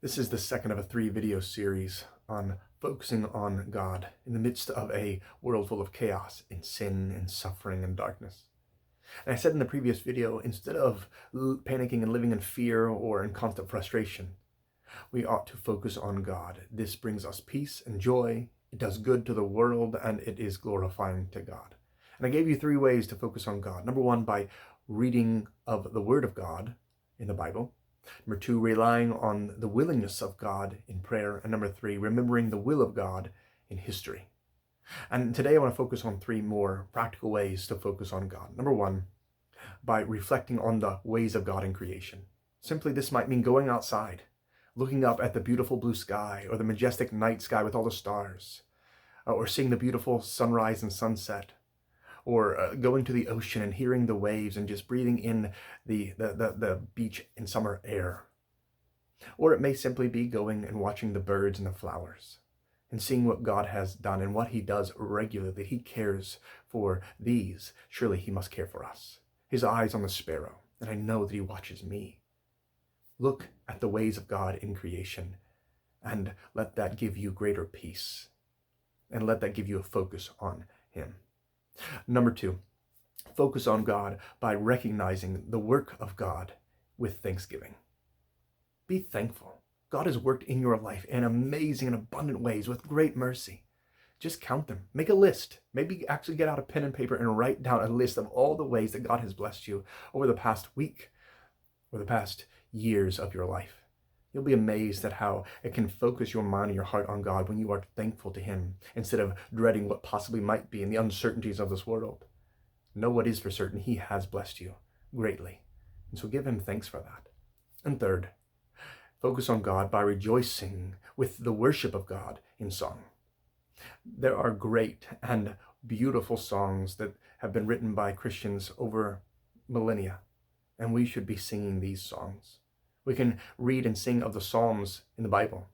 This is the second of a 3-video series on focusing on God in the midst of a world full of chaos and sin and suffering and darkness. And I said in the previous video, instead of panicking and living in fear or in constant frustration, we ought to focus on God. This brings us peace and joy. It does good to the world, and it is glorifying to God. And I gave you 3 ways to focus on God. Number 1, by reading of the Word of God in the Bible. Number 2, relying on the willingness of God in prayer. And number 3, remembering the will of God in history. And today I want to focus on 3 more practical ways to focus on God. Number 1, by reflecting on the ways of God in creation. Simply, this might mean going outside, looking up at the beautiful blue sky or the majestic night sky with all the stars, or seeing the beautiful sunrise and sunset, or going to the ocean and hearing the waves and just breathing in the beach in summer air. Or it may simply be going and watching the birds and the flowers and seeing what God has done and what he does regularly. He cares for these. Surely he must care for us. His eyes on the sparrow, and I know that he watches me. Look at the ways of God in creation, and let that give you greater peace, and let that give you a focus on him. Number 2, focus on God by recognizing the work of God with thanksgiving. Be thankful. God has worked in your life in amazing and abundant ways with great mercy. Just count them. Make a list. Maybe actually get out a pen and paper and write down a list of all the ways that God has blessed you over the past week or the past years of your life. You'll be amazed at how it can focus your mind and your heart on God when you are thankful to him instead of dreading what possibly might be and the uncertainties of this world. Know what is for certain. He has blessed you greatly. And so give him thanks for that. And third, focus on God by rejoicing with the worship of God in song. There are great and beautiful songs that have been written by Christians over millennia, and we should be singing these songs. We can read and sing of the Psalms in the Bible.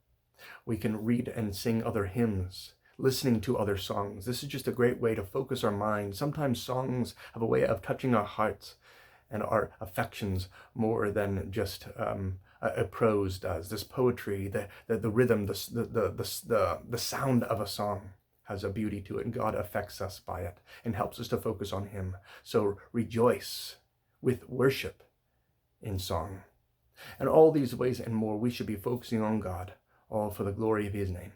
We can read and sing other hymns, listening to other songs. This is just a great way to focus our mind. Sometimes songs have a way of touching our hearts and our affections more than just a prose does. This poetry, the rhythm, the sound of a song has a beauty to it, and God affects us by it and helps us to focus on him. So rejoice with worship in song. And all these ways and more, we should be focusing on God, all for the glory of his name.